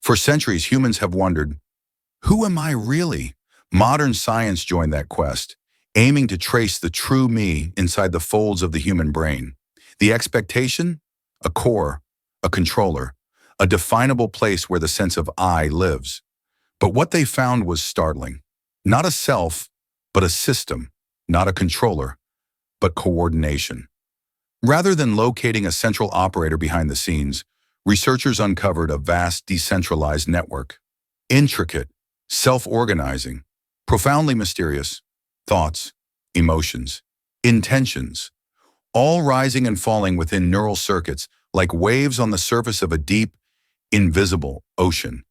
For centuries, humans have wondered, who am I really? Modern science joined that quest, aiming to trace the true me inside the folds of the human brain. The expectation? A core, a controller, a definable place where the sense of I lives. But what they found was startling. Not a self, but a system. Not a controller, but coordination. Rather than locating a central operator behind the scenes, researchers uncovered a vast decentralized network. Intricate, self-organizing, profoundly mysterious, thoughts, emotions, intentions, all rising and falling within neural circuits like waves on the surface of a deep, invisible ocean.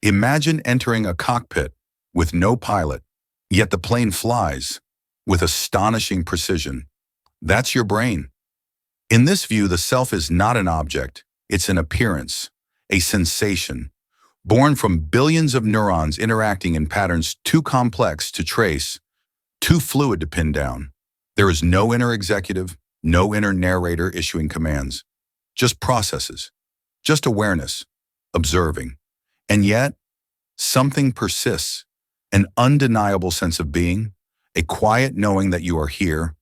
Imagine entering a cockpit with no pilot, yet the plane flies with astonishing precision. That's your brain. In this view, the self is not an object, it's an appearance, a sensation, born from billions of neurons interacting in patterns too complex to trace, too fluid to pin down. There is no inner executive, no inner narrator issuing commands, just processes, just awareness, observing. And yet, something persists, an undeniable sense of being, a quiet knowing that you are here,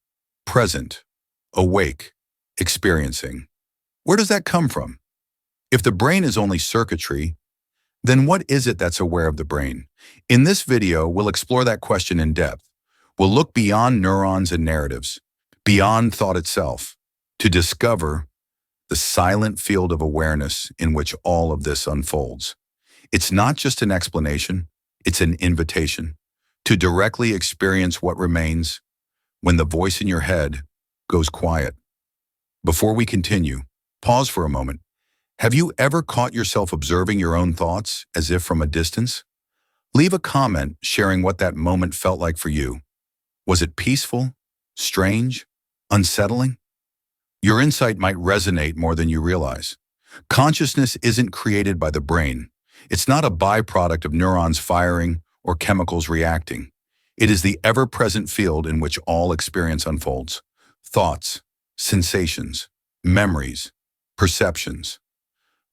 present, awake, experiencing. Where does that come from? If the brain is only circuitry, then what is it that's aware of the brain? In this video, we'll explore that question in depth. We'll look beyond neurons and narratives, beyond thought itself, to discover the silent field of awareness in which all of this unfolds. It's not just an explanation, it's an invitation to directly experience what remains when the voice in your head goes quiet. Before we continue, pause for a moment. Have you ever caught yourself observing your own thoughts as if from a distance? Leave a comment sharing what that moment felt like for you. Was it peaceful, strange, unsettling? Your insight might resonate more than you realize. Consciousness isn't created by the brain. It's not a byproduct of neurons firing or chemicals reacting. It is the ever-present field in which all experience unfolds. Thoughts, sensations, memories, perceptions.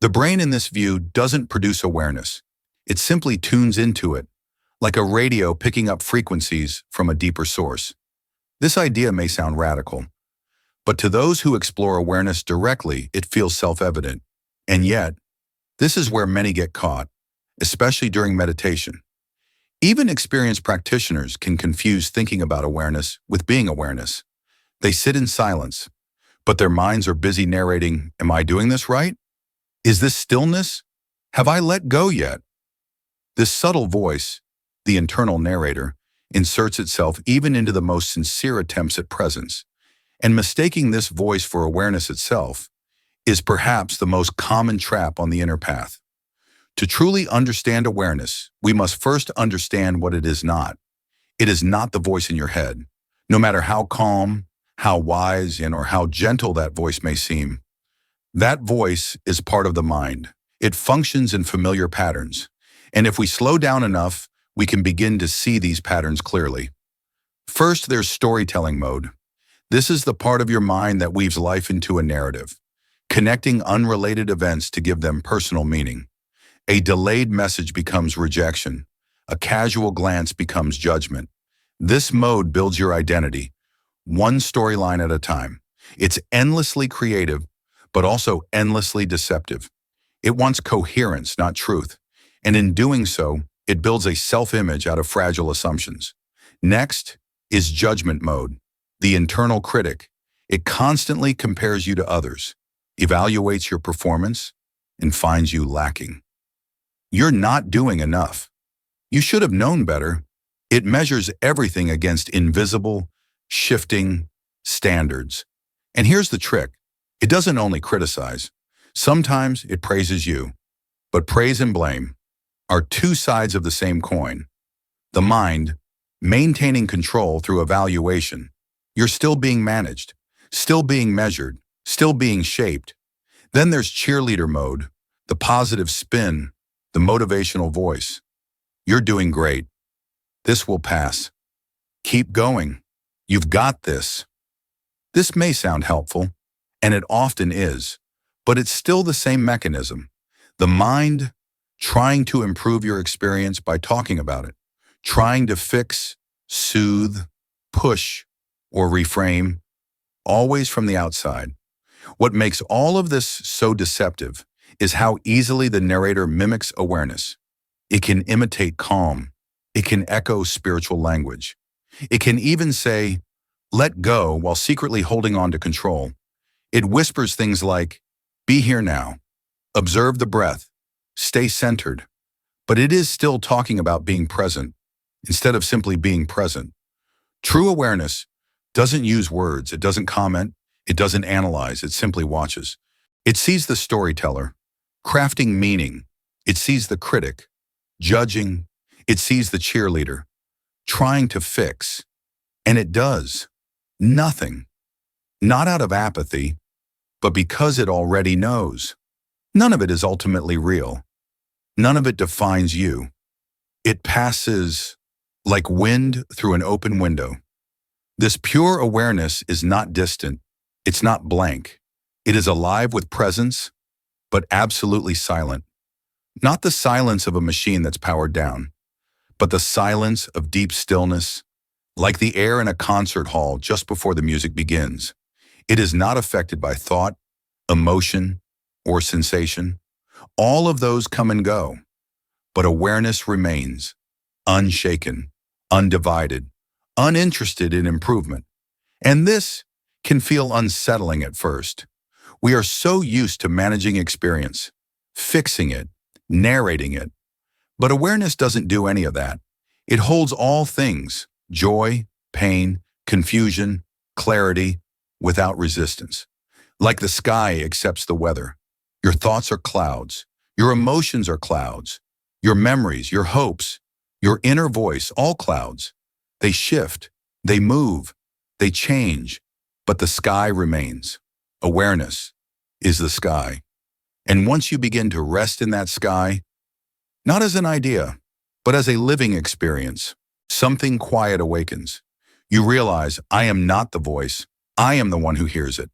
The brain in this view doesn't produce awareness. It simply tunes into it, like a radio picking up frequencies from a deeper source. This idea may sound radical, but to those who explore awareness directly, it feels self-evident. And yet, this is where many get caught, especially during meditation. Even experienced practitioners can confuse thinking about awareness with being awareness. They sit in silence, but their minds are busy narrating, am I doing this right? Is this stillness? Have I let go yet? This subtle voice, the internal narrator, inserts itself even into the most sincere attempts at presence. And mistaking this voice for awareness itself is perhaps the most common trap on the inner path. To truly understand awareness, we must first understand what it is not. It is not the voice in your head. No matter how calm, how wise, or how gentle that voice may seem, that voice is part of the mind. It functions in familiar patterns. And if we slow down enough, we can begin to see these patterns clearly. First, there's storytelling mode. This is the part of your mind that weaves life into a narrative, connecting unrelated events to give them personal meaning. A delayed message becomes rejection. A casual glance becomes judgment. This mode builds your identity, one storyline at a time. It's endlessly creative, but also endlessly deceptive. It wants coherence, not truth. And in doing so, it builds a self-image out of fragile assumptions. Next is judgment mode, the internal critic. It constantly compares you to others, evaluates your performance, and finds you lacking. You're not doing enough. You should have known better. It measures everything against invisible, shifting standards. And here's the trick. It doesn't only criticize. Sometimes it praises you. But praise and blame are two sides of the same coin. The mind, maintaining control through evaluation. You're still being managed, still being measured, still being shaped. Then there's cheerleader mode, the positive spin, the motivational voice. You're doing great. This will pass. Keep going. You've got this. This may sound helpful, and it often is, but it's still the same mechanism. The mind trying to improve your experience by talking about it, trying to fix, soothe, push, or reframe, always from the outside. What makes all of this so deceptive is how easily the narrator mimics awareness. It can imitate calm. It can echo spiritual language. It can even say, let go while secretly holding on to control. It whispers things like, be here now, observe the breath, stay centered. But it is still talking about being present instead of simply being present. True awareness doesn't use words, it doesn't comment, it doesn't analyze, it simply watches. It sees the storyteller, crafting meaning. It sees the critic, judging. It sees the cheerleader, trying to fix. And it does nothing. Not out of apathy, but because it already knows. None of it is ultimately real. None of it defines you. It passes like wind through an open window. This pure awareness is not distant. It's not blank. It is alive with presence, but absolutely silent. Not the silence of a machine that's powered down, but the silence of deep stillness, like the air in a concert hall just before the music begins. It is not affected by thought, emotion, or sensation. All of those come and go, but awareness remains, unshaken, undivided, uninterested in improvement. And this can feel unsettling at first. We are so used to managing experience, fixing it, narrating it. But awareness doesn't do any of that. It holds all things, joy, pain, confusion, clarity, without resistance. Like the sky accepts the weather. Your thoughts are clouds. Your emotions are clouds. Your memories, your hopes, your inner voice, all clouds. They shift, they move, they change, but the sky remains. Awareness is the sky. And once you begin to rest in that sky, not as an idea, but as a living experience, something quiet awakens. You realize, I am not the voice. I am the one who hears it.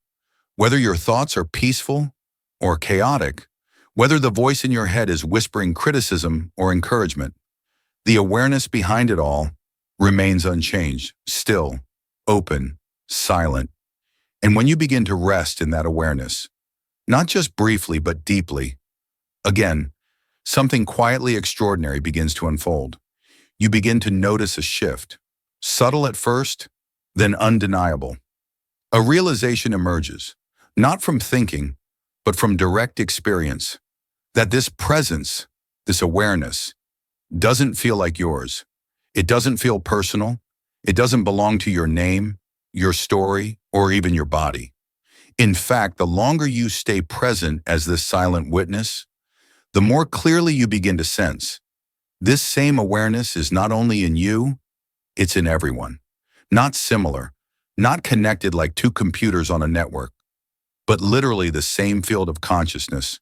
Whether your thoughts are peaceful or chaotic, whether the voice in your head is whispering criticism or encouragement, the awareness behind it all remains unchanged, still, open, silent. And when you begin to rest in that awareness, not just briefly but deeply, again, something quietly extraordinary begins to unfold. You begin to notice a shift, subtle at first, then undeniable. A realization emerges, not from thinking, but from direct experience, that this presence, this awareness, doesn't feel like yours. It doesn't feel personal. It doesn't belong to your name, your story, or even your body. In fact, the longer you stay present as this silent witness, the more clearly you begin to sense this same awareness is not only in you, it's in everyone. Not similar, not connected like two computers on a network, but literally the same field of consciousness,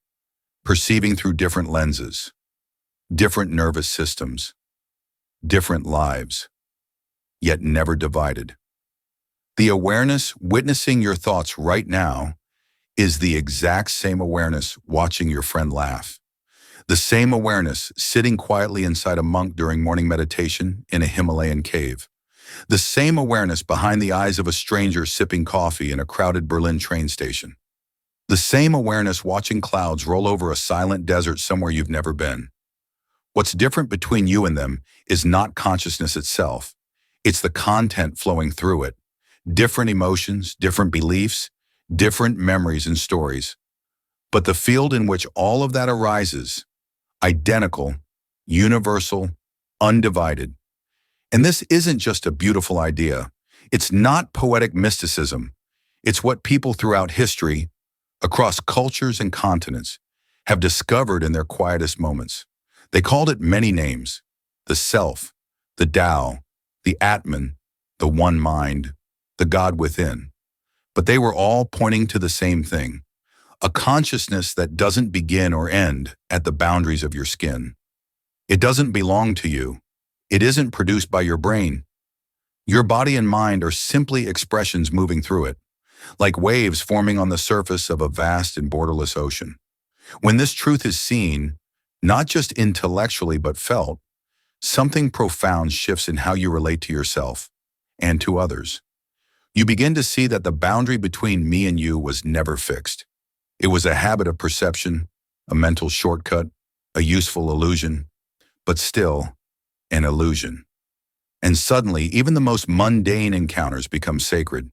perceiving through different lenses, different nervous systems, different lives, yet never divided. The awareness witnessing your thoughts right now is the exact same awareness watching your friend laugh. The same awareness sitting quietly inside a monk during morning meditation in a Himalayan cave. The same awareness behind the eyes of a stranger sipping coffee in a crowded Berlin train station. The same awareness watching clouds roll over a silent desert somewhere you've never been. What's different between you and them is not consciousness itself. It's the content flowing through it. Different emotions, different beliefs, different memories and stories. But the field in which all of that arises, identical, universal, undivided. And this isn't just a beautiful idea. It's not poetic mysticism. It's what people throughout history, across cultures and continents, have discovered in their quietest moments. They called it many names: the self, the Tao, the Atman, the one mind, the God within. But they were all pointing to the same thing: a consciousness that doesn't begin or end at the boundaries of your skin. It doesn't belong to you. It isn't produced by your brain. Your body and mind are simply expressions moving through it, like waves forming on the surface of a vast and borderless ocean. When this truth is seen, not just intellectually but felt, something profound shifts in how you relate to yourself and to others. You begin to see that the boundary between me and you was never fixed. It was a habit of perception, a mental shortcut, a useful illusion, but still an illusion. And suddenly, even the most mundane encounters become sacred.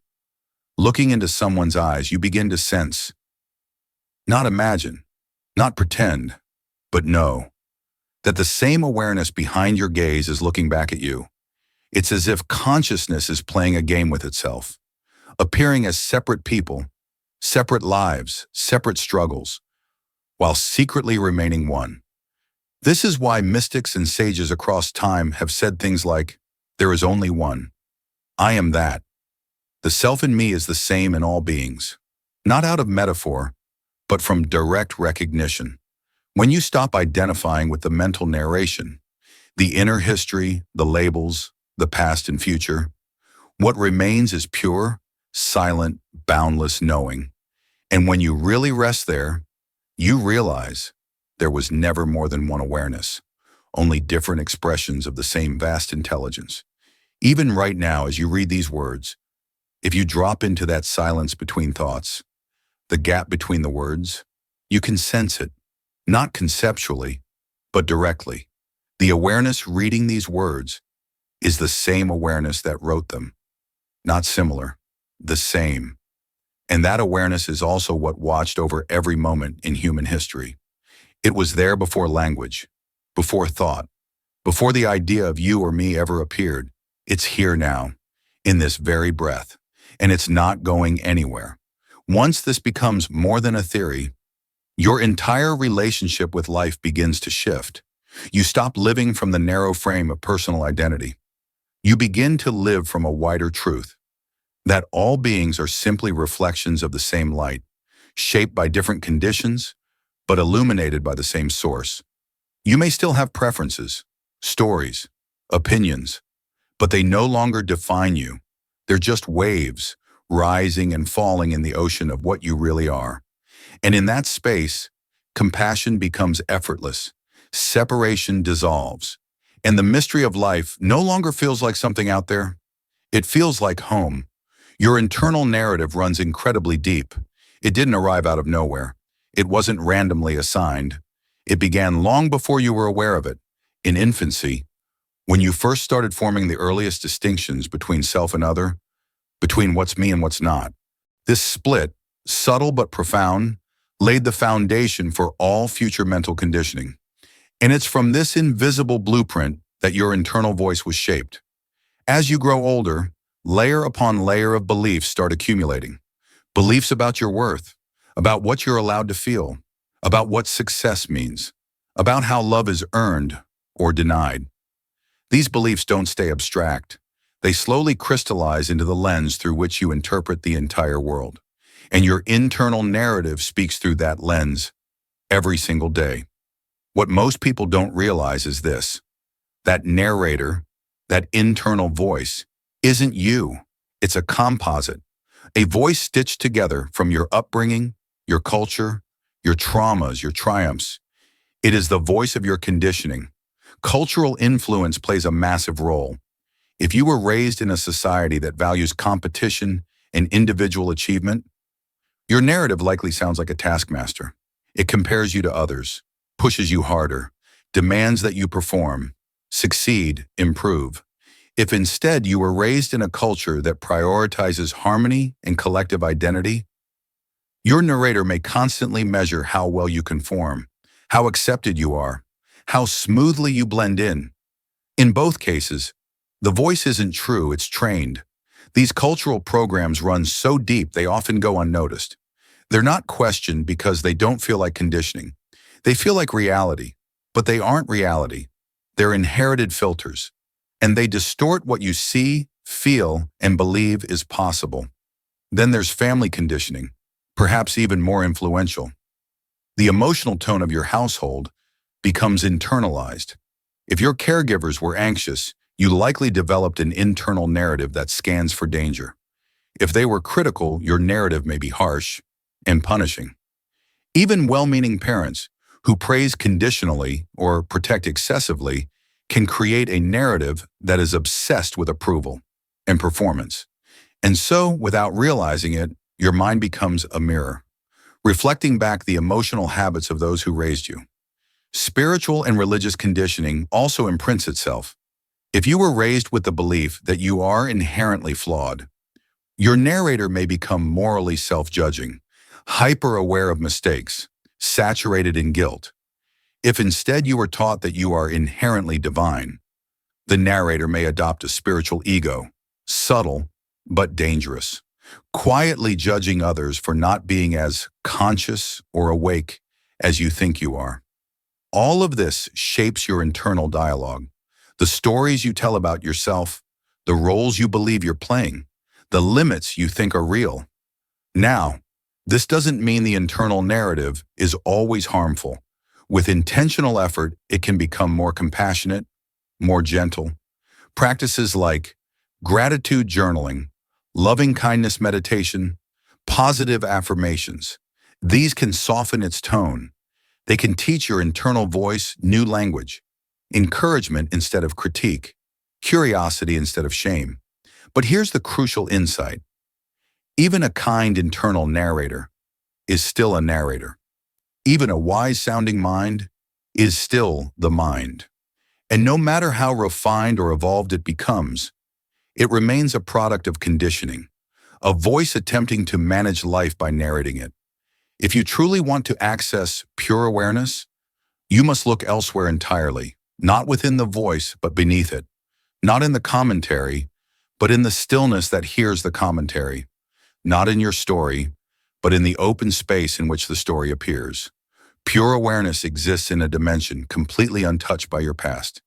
Looking into someone's eyes, you begin to sense, not imagine, not pretend, but know that the same awareness behind your gaze is looking back at you. It's as if consciousness is playing a game with itself, appearing as separate people, separate lives, separate struggles, while secretly remaining one. This is why mystics and sages across time have said things like, "There is only one. I am that. The self in me is the same in all beings," not out of metaphor, but from direct recognition. When you stop identifying with the mental narration, the inner history, the labels, the past and future, what remains is pure, silent, boundless knowing. And when you really rest there, you realize there was never more than one awareness, only different expressions of the same vast intelligence. Even right now, as you read these words, if you drop into that silence between thoughts, the gap between the words, you can sense it, not conceptually, but directly. The awareness reading these words is the same awareness that wrote them, not similar, the same. And that awareness is also what watched over every moment in human history. It was there before language, before thought, before the idea of you or me ever appeared. It's here now, in this very breath, and it's not going anywhere. Once this becomes more than a theory, your entire relationship with life begins to shift. You stop living from the narrow frame of personal identity. You begin to live from a wider truth, that all beings are simply reflections of the same light, shaped by different conditions, but illuminated by the same source. You may still have preferences, stories, opinions, but they no longer define you. They're just waves, rising and falling in the ocean of what you really are. And in that space, compassion becomes effortless, separation dissolves, and the mystery of life no longer feels like something out there. It feels like home. Your internal narrative runs incredibly deep. It didn't arrive out of nowhere. It wasn't randomly assigned. It began long before you were aware of it, in infancy, when you first started forming the earliest distinctions between self and other, between what's me and what's not. This split, subtle but profound, laid the foundation for all future mental conditioning. And it's from this invisible blueprint that your internal voice was shaped. As you grow older, layer upon layer of beliefs start accumulating. Beliefs about your worth, about what you're allowed to feel, about what success means, about how love is earned or denied. These beliefs don't stay abstract. They slowly crystallize into the lens through which you interpret the entire world. And your internal narrative speaks through that lens every single day. What most people don't realize is this: that narrator, that internal voice, isn't you. It's a composite, a voice stitched together from your upbringing, your culture, your traumas, your triumphs. It is the voice of your conditioning. Cultural influence plays a massive role. If you were raised in a society that values competition and individual achievement, your narrative likely sounds like a taskmaster. It compares you to others, pushes you harder, demands that you perform, succeed, improve. If instead you were raised in a culture that prioritizes harmony and collective identity, your narrator may constantly measure how well you conform, how accepted you are, how smoothly you blend in. In both cases, the voice isn't true, it's trained. These cultural programs run so deep they often go unnoticed. They're not questioned because they don't feel like conditioning. They feel like reality, but they aren't reality. They're inherited filters, and they distort what you see, feel, and believe is possible. Then there's family conditioning, perhaps even more influential. The emotional tone of your household becomes internalized. If your caregivers were anxious, you likely developed an internal narrative that scans for danger. If they were critical, your narrative may be harsh and punishing. Even well-meaning parents who praise conditionally or protect excessively can create a narrative that is obsessed with approval and performance. And so, without realizing it, your mind becomes a mirror, reflecting back the emotional habits of those who raised you. Spiritual and religious conditioning also imprints itself. If you were raised with the belief that you are inherently flawed, your narrator may become morally self-judging, hyper-aware of mistakes, saturated in guilt. If instead you were taught that you are inherently divine, the narrator may adopt a spiritual ego, subtle but dangerous, quietly judging others for not being as conscious or awake as you think you are. All of this shapes your internal dialogue, the stories you tell about yourself, the roles you believe you're playing, the limits you think are real. Now, this doesn't mean the internal narrative is always harmful. With intentional effort, it can become more compassionate, more gentle. Practices like gratitude journaling, loving kindness meditation, positive affirmations, these can soften its tone. They can teach your internal voice new language, encouragement instead of critique, curiosity instead of shame. But here's the crucial insight. Even a kind internal narrator is still a narrator. Even a wise-sounding mind is still the mind. And no matter how refined or evolved it becomes, it remains a product of conditioning, a voice attempting to manage life by narrating it. If you truly want to access pure awareness, you must look elsewhere entirely, not within the voice, but beneath it, not in the commentary, but in the stillness that hears the commentary, not in your story, but in the open space in which the story appears. Pure awareness exists in a dimension completely untouched by your past.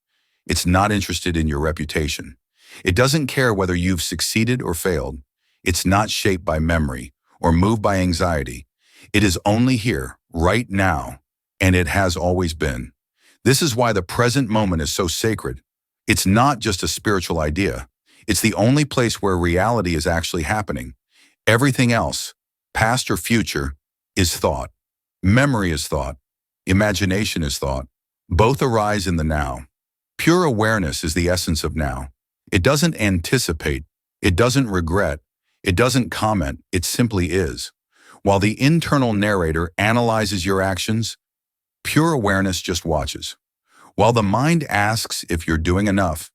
It's not interested in your reputation. It doesn't care whether you've succeeded or failed. It's not shaped by memory or moved by anxiety. It is only here, right now, and it has always been. This is why the present moment is so sacred. It's not just a spiritual idea. It's the only place where reality is actually happening. Everything else, past or future, is thought. Memory is thought. Imagination is thought. Both arise in the now. Pure awareness is the essence of now. It doesn't anticipate. It doesn't regret. It doesn't comment. It simply is. While the internal narrator analyzes your actions, pure awareness just watches. While the mind asks if you're doing enough,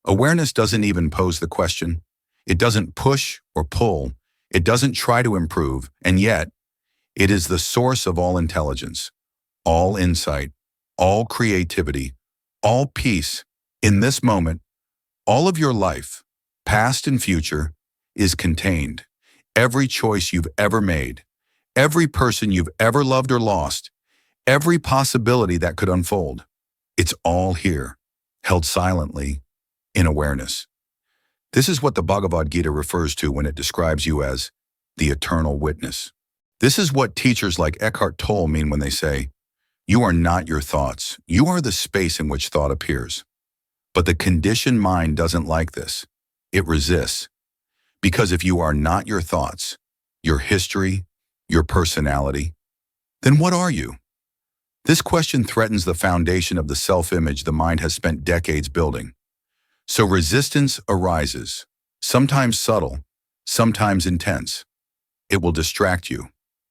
awareness doesn't even pose the question. It doesn't push or pull. It doesn't try to improve, and yet, it is the source of all intelligence, all insight, all creativity, all peace. In this moment, all of your life, past and future, is contained. Every choice you've ever made, every person you've ever loved or lost, every possibility that could unfold, it's all here, held silently in awareness. This is what the Bhagavad Gita refers to when it describes you as the eternal witness. This is what teachers like Eckhart Tolle mean when they say, you are not your thoughts. You are the space in which thought appears. But the conditioned mind doesn't like this. It resists. Because if you are not your thoughts, your history, your personality, then what are you? This question threatens the foundation of the self-image the mind has spent decades building. So resistance arises, sometimes subtle, sometimes intense. It will distract you.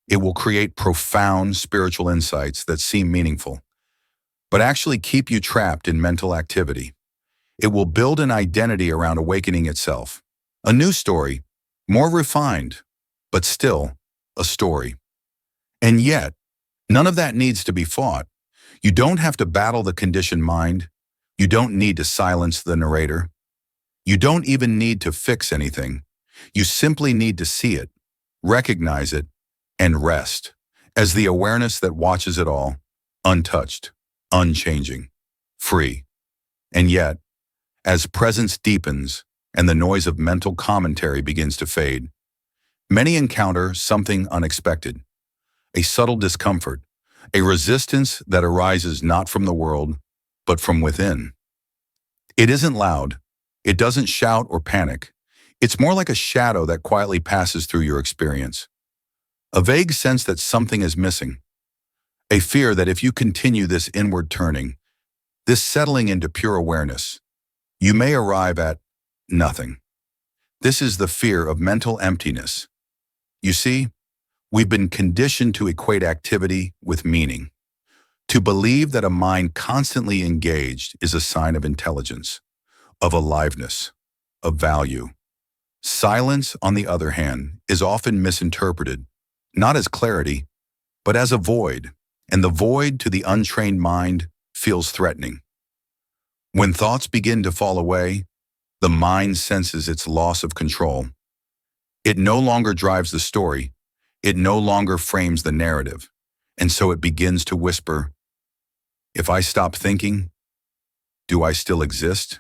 It will create profound spiritual insights that seem meaningful, but actually keep you trapped in mental activity. It will build an identity around awakening itself. A new story, more refined, but still a story. And yet, none of that needs to be fought. You don't have to battle the conditioned mind. You don't need to silence the narrator. You don't even need to fix anything. You simply need to see it, recognize it, and rest as the awareness that watches it all, untouched, unchanging, free. And yet, as presence deepens and the noise of mental commentary begins to fade, many encounter something unexpected, a subtle discomfort, a resistance that arises not from the world, but from within. It isn't loud. It doesn't shout or panic. It's more like a shadow that quietly passes through your experience. A vague sense that something is missing. A fear that if you continue this inward turning, this settling into pure awareness, you may arrive at nothing. This is the fear of mental emptiness. You see, we've been conditioned to equate activity with meaning, to believe that a mind constantly engaged is a sign of intelligence, of aliveness, of value. Silence, on the other hand, is often misinterpreted, not as clarity, but as a void, and the void to the untrained mind feels threatening. When thoughts begin to fall away, the mind senses its loss of control. It no longer drives the story, it no longer frames the narrative, and so it begins to whisper, if I stop thinking, do I still exist?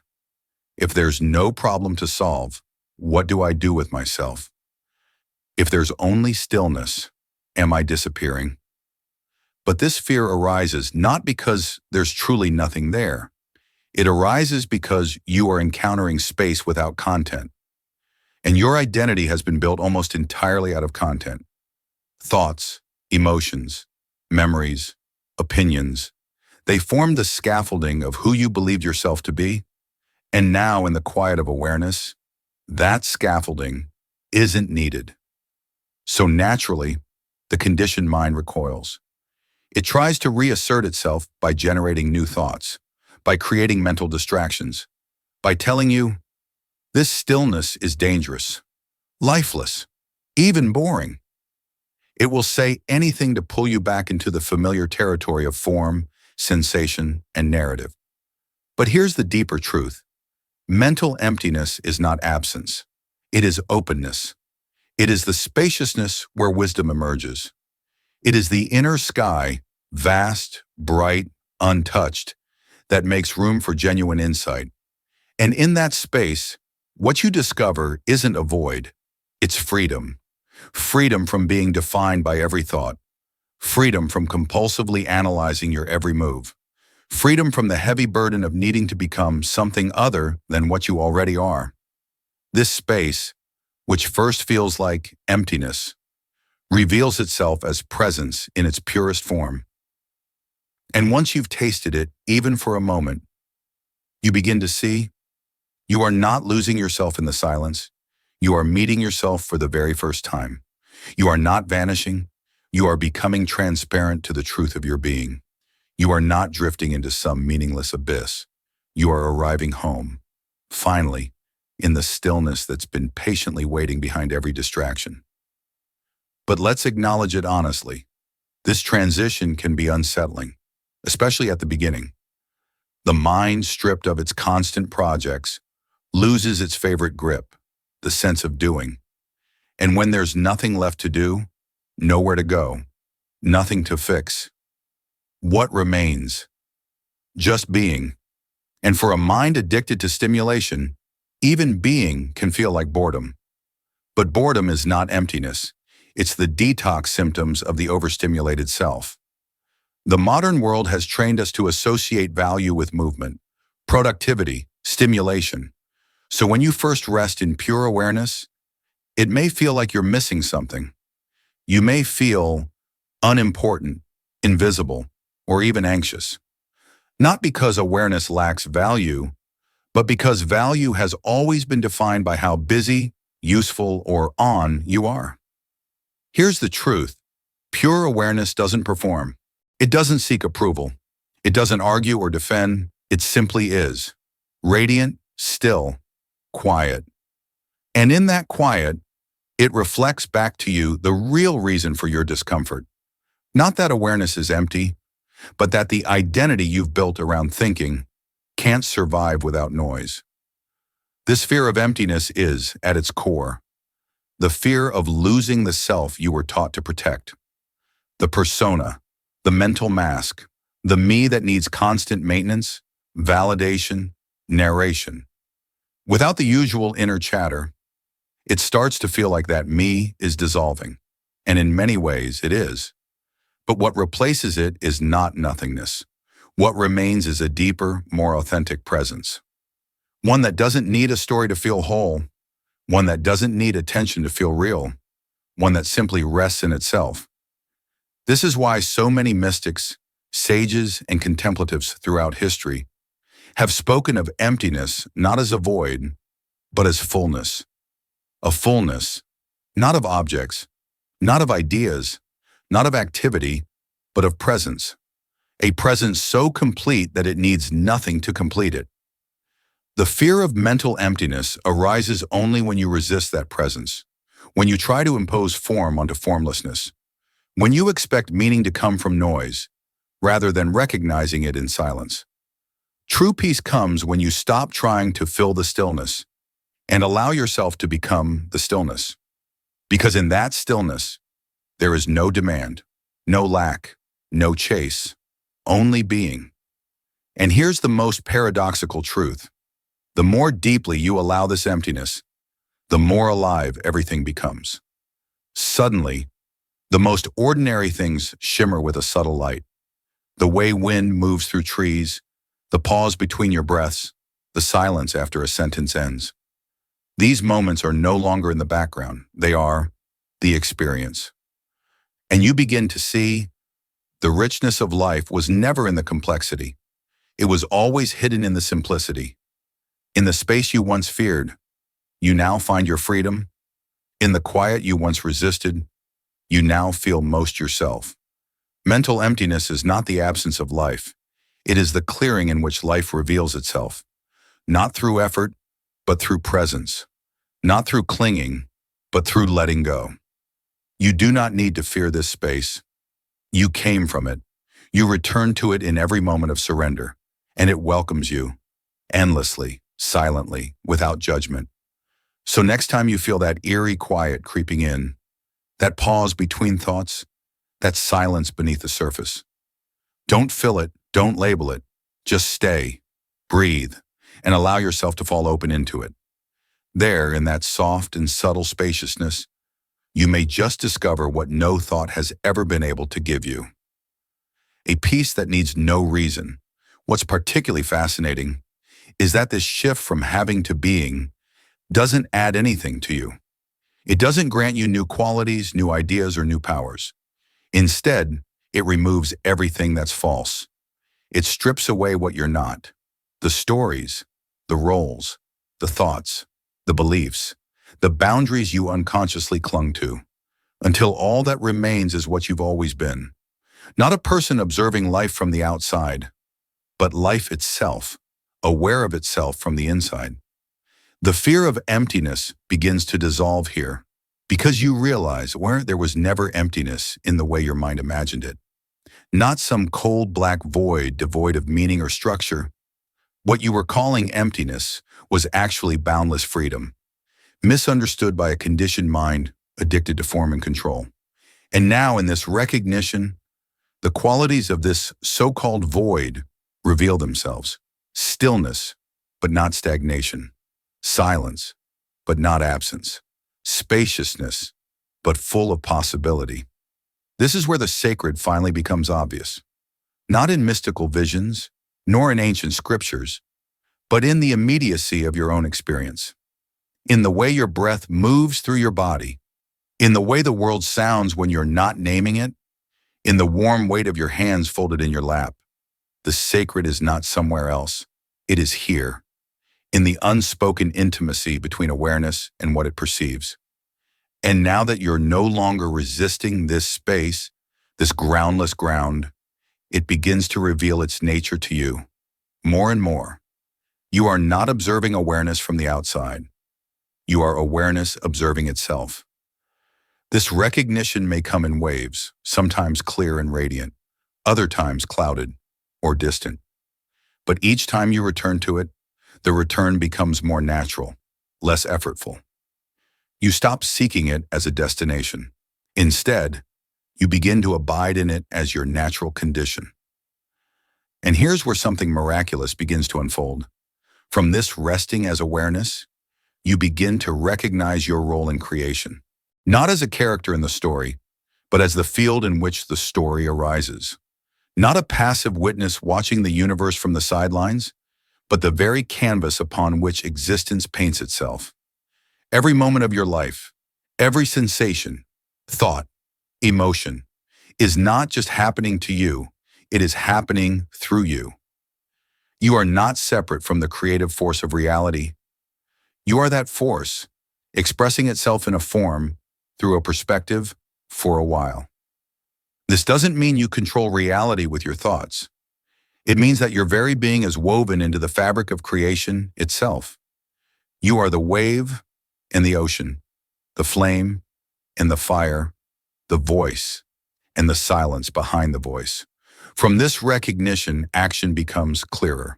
If there's no problem to solve, what do I do with myself? If there's only stillness, am I disappearing? But this fear arises not because there's truly nothing there. It arises because you are encountering space without content. And your identity has been built almost entirely out of content. Thoughts, emotions, memories, opinions. They form the scaffolding of who you believed yourself to be. And now, in the quiet of awareness, that scaffolding isn't needed. So naturally, the conditioned mind recoils. It tries to reassert itself by generating new thoughts, by creating mental distractions, by telling you, this stillness is dangerous, lifeless, even boring. It will say anything to pull you back into the familiar territory of form, sensation, and narrative. But here's the deeper truth. Mental emptiness is not absence. It is openness. It is the spaciousness where wisdom emerges. It is the inner sky, vast, bright, untouched, that makes room for genuine insight. And in that space, what you discover isn't a void, it's freedom. Freedom from being defined by every thought. Freedom from compulsively analyzing your every move. Freedom from the heavy burden of needing to become something other than what you already are. This space, which first feels like emptiness, reveals itself as presence in its purest form. And once you've tasted it, even for a moment, you begin to see you are not losing yourself in the silence. You are meeting yourself for the very first time. You are not vanishing. You are becoming transparent to the truth of your being. You are not drifting into some meaningless abyss. You are arriving home, finally, in the stillness that's been patiently waiting behind every distraction. But let's acknowledge it honestly. This transition can be unsettling, especially at the beginning. The mind, stripped of its constant projects, loses its favorite grip, the sense of doing. And when there's nothing left to do, nowhere to go, nothing to fix, what remains? Just being. And for a mind addicted to stimulation, even being can feel like boredom. But boredom is not emptiness. It's the detox symptoms of the overstimulated self. The modern world has trained us to associate value with movement, productivity, stimulation. So when you first rest in pure awareness, it may feel like you're missing something. You may feel unimportant, invisible, or even anxious. Not because awareness lacks value, but because value has always been defined by how busy, useful, or on you are. Here's the truth. Pure awareness doesn't perform. It doesn't seek approval. It doesn't argue or defend. It simply is. Radiant, still, quiet. And in that quiet, it reflects back to you the real reason for your discomfort. Not that awareness is empty, but that the identity you've built around thinking can't survive without noise. This fear of emptiness is, at its core, the fear of losing the self you were taught to protect. The persona, the mental mask, the me that needs constant maintenance, validation, narration. Without the usual inner chatter, it starts to feel like that me is dissolving. And in many ways, it is. But what replaces it is not nothingness. What remains is a deeper, more authentic presence. One that doesn't need a story to feel whole. One that doesn't need attention to feel real. One that simply rests in itself. This is why so many mystics, sages, and contemplatives throughout history have spoken of emptiness not as a void, but as fullness. A fullness, not of objects, not of ideas, not of activity, but of presence. A presence so complete that it needs nothing to complete it. The fear of mental emptiness arises only when you resist that presence, when you try to impose form onto formlessness, when you expect meaning to come from noise, rather than recognizing it in silence. True peace comes when you stop trying to fill the stillness and allow yourself to become the stillness. Because in that stillness, there is no demand, no lack, no chase, only being. And here's the most paradoxical truth. The more deeply you allow this emptiness, the more alive everything becomes. Suddenly, the most ordinary things shimmer with a subtle light. The way wind moves through trees, the pause between your breaths, the silence after a sentence ends. These moments are no longer in the background. They are the experience. And you begin to see the richness of life was never in the complexity. It was always hidden in the simplicity. In the space you once feared, you now find your freedom. In the quiet you once resisted, you now feel most yourself. Mental emptiness is not the absence of life. It is the clearing in which life reveals itself. Not through effort, but through presence. Not through clinging, but through letting go. You do not need to fear this space. You came from it. You return to it in every moment of surrender, and it welcomes you, endlessly, silently, without judgment. So next time you feel that eerie quiet creeping in, that pause between thoughts, that silence beneath the surface, don't fill it, don't label it, just stay, breathe, and allow yourself to fall open into it. There, in that soft and subtle spaciousness, you may just discover what no thought has ever been able to give you. A peace that needs no reason. What's particularly fascinating is that this shift from having to being doesn't add anything to you. It doesn't grant you new qualities, new ideas, or new powers. Instead, it removes everything that's false. It strips away what you're not. The stories, the roles, the thoughts, the beliefs, the boundaries you unconsciously clung to, until all that remains is what you've always been. Not a person observing life from the outside, but life itself, aware of itself from the inside. The fear of emptiness begins to dissolve here because you realize where there was never emptiness in the way your mind imagined it. Not some cold black void devoid of meaning or structure. What you were calling emptiness was actually boundless freedom, misunderstood by a conditioned mind addicted to form and control. And now in this recognition, the qualities of this so-called void reveal themselves. Stillness, but not stagnation. Silence, but not absence. Spaciousness, but full of possibility. This is where the sacred finally becomes obvious. Not in mystical visions, nor in ancient scriptures, but in the immediacy of your own experience. In the way your breath moves through your body, in the way the world sounds when you're not naming it, in the warm weight of your hands folded in your lap. The sacred is not somewhere else. It is here, in the unspoken intimacy between awareness and what it perceives. And now that you're no longer resisting this space, this groundless ground, it begins to reveal its nature to you, more and more. You are not observing awareness from the outside. You are awareness observing itself. This recognition may come in waves, sometimes clear and radiant, other times clouded or distant. But each time you return to it, the return becomes more natural, less effortful. You stop seeking it as a destination. Instead, you begin to abide in it as your natural condition. And here's where something miraculous begins to unfold. From this resting as awareness, you begin to recognize your role in creation, not as a character in the story, but as the field in which the story arises. Not a passive witness watching the universe from the sidelines, but the very canvas upon which existence paints itself. Every moment of your life, every sensation, thought, emotion, is not just happening to you, it is happening through you. You are not separate from the creative force of reality. You are that force, expressing itself in a form, through a perspective, for a while. This doesn't mean you control reality with your thoughts. It means that your very being is woven into the fabric of creation itself. You are the wave and the ocean, the flame and the fire, the voice and the silence behind the voice. From this recognition, action becomes clearer.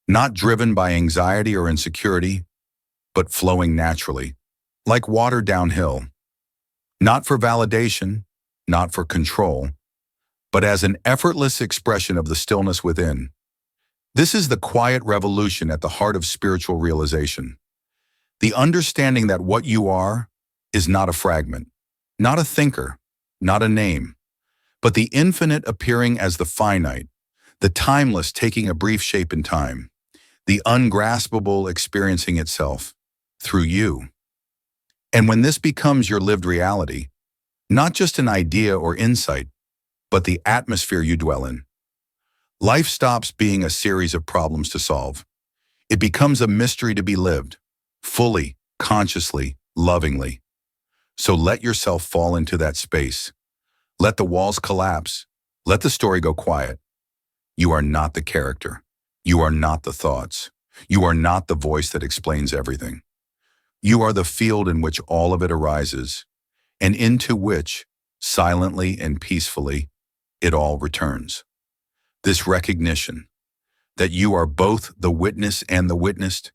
Not driven by anxiety or insecurity, but flowing naturally, like water downhill. Not for validation, not for control, but as an effortless expression of the stillness within. This is the quiet revolution at the heart of spiritual realization. The understanding that what you are is not a fragment, not a thinker, not a name, but the infinite appearing as the finite, the timeless taking a brief shape in time, the ungraspable experiencing itself through you. And when this becomes your lived reality, not just an idea or insight, but the atmosphere you dwell in, life stops being a series of problems to solve. It becomes a mystery to be lived, fully, consciously, lovingly. So let yourself fall into that space. Let the walls collapse. Let the story go quiet. You are not the character. You are not the thoughts. You are not the voice that explains everything. You are the field in which all of it arises, and into which, silently and peacefully, it all returns. This recognition that you are both the witness and the witnessed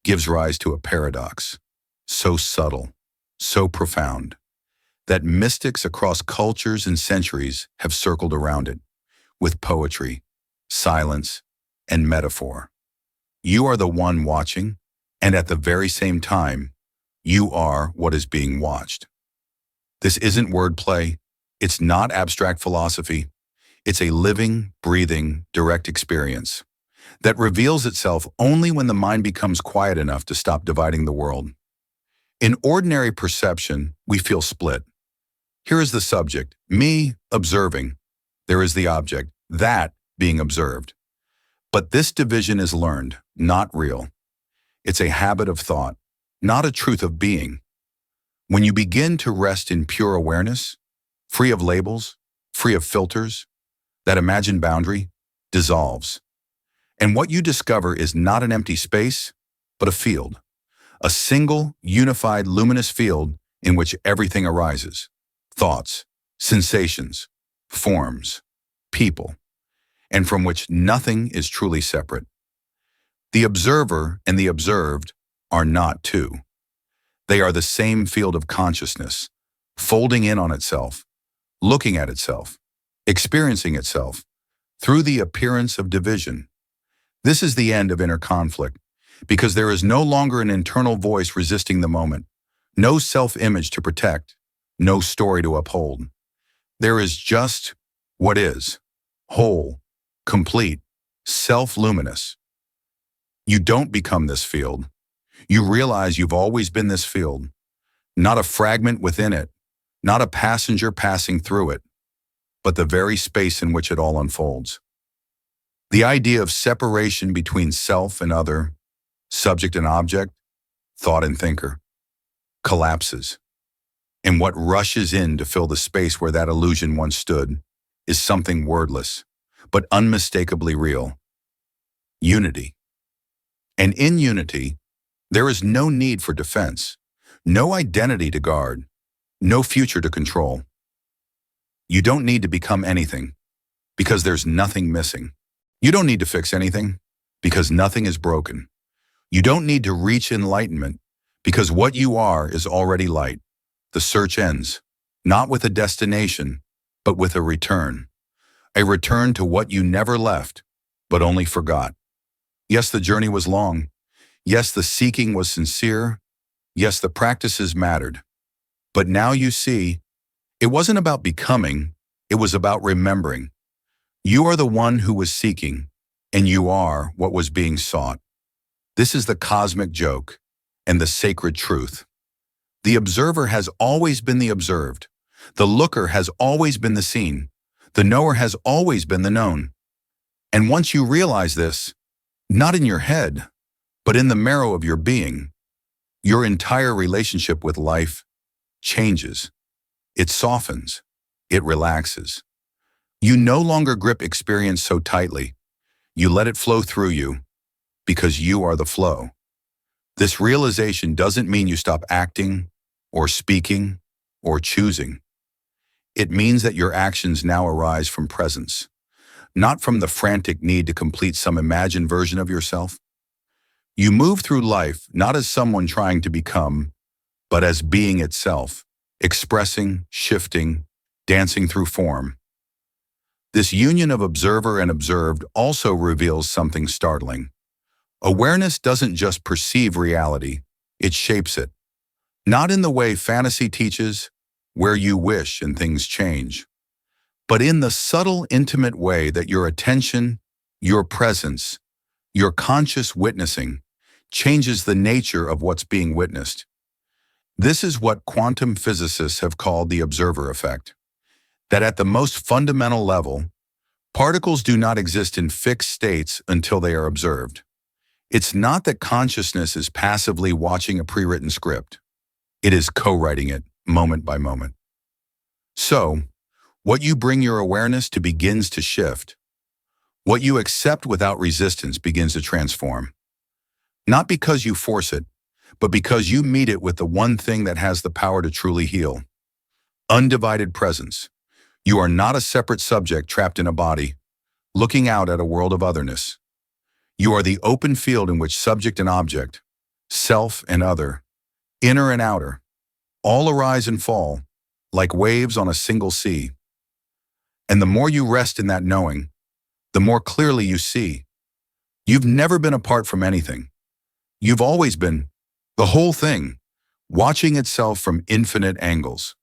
gives rise to a paradox, so subtle, so profound, that mystics across cultures and centuries have circled around it, with poetry, silence, and metaphor. You are the one watching, and at the very same time, you are what is being watched. This isn't wordplay. It's not abstract philosophy. It's a living, breathing, direct experience that reveals itself only when the mind becomes quiet enough to stop dividing the world. In ordinary perception, we feel split. Here is the subject, me observing. There is the object, that being observed. But this division is learned, not real. It's a habit of thought, not a truth of being. When you begin to rest in pure awareness, free of labels, free of filters, that imagined boundary dissolves. And what you discover is not an empty space, but a field. A single, unified, luminous field in which everything arises. Thoughts, sensations, forms, people, and from which nothing is truly separate. The observer and the observed are not two. They are the same field of consciousness, folding in on itself, looking at itself, experiencing itself, through the appearance of division. This is the end of inner conflict, because there is no longer an internal voice resisting the moment, no self-image to protect, no story to uphold. There is just what is, whole, complete, self-luminous. You don't become this field. You realize you've always been this field, not a fragment within it, not a passenger passing through it, but the very space in which it all unfolds. The idea of separation between self and other, subject and object, thought and thinker, collapses. And what rushes in to fill the space where that illusion once stood is something wordless, but unmistakably real. Unity. And in unity, there is no need for defense, no identity to guard, no future to control. You don't need to become anything, because there's nothing missing. You don't need to fix anything, because nothing is broken. You don't need to reach enlightenment, because what you are is already light. The search ends, not with a destination, but with a return to what you never left, but only forgot. Yes, the journey was long. Yes, the seeking was sincere. Yes, the practices mattered. But now you see, it wasn't about becoming, it was about remembering. You are the one who was seeking, and you are what was being sought. This is the cosmic joke and the sacred truth. The observer has always been the observed, The looker has always been the seen. The knower has always been the known. And once you realize this, not in your head, but in the marrow of your being, your entire relationship with life changes. It softens. It relaxes. You no longer grip experience so tightly. You let it flow through you because you are the flow. This realization doesn't mean you stop acting or speaking or choosing. It means that your actions now arise from presence, not from the frantic need to complete some imagined version of yourself. You move through life not as someone trying to become, but as being itself, expressing, shifting, dancing through form. This union of observer and observed also reveals something startling. Awareness doesn't just perceive reality, it shapes it. Not in the way fantasy teaches, where you wish and things change, but in the subtle, intimate way that your attention, your presence, your conscious witnessing changes the nature of what's being witnessed. This is what quantum physicists have called the observer effect. That at the most fundamental level, particles do not exist in fixed states until they are observed. It's not that consciousness is passively watching a pre-written script. It is co-writing it, moment by moment. So, what you bring your awareness to begins to shift. What you accept without resistance begins to transform. Not because you force it, but because you meet it with the one thing that has the power to truly heal. Undivided presence. You are not a separate subject trapped in a body, looking out at a world of otherness. You are the open field in which subject and object, self and other, inner and outer, all arise and fall, like waves on a single sea. And the more you rest in that knowing, the more clearly you see. You've never been apart from anything. You've always been the whole thing, watching itself from infinite angles.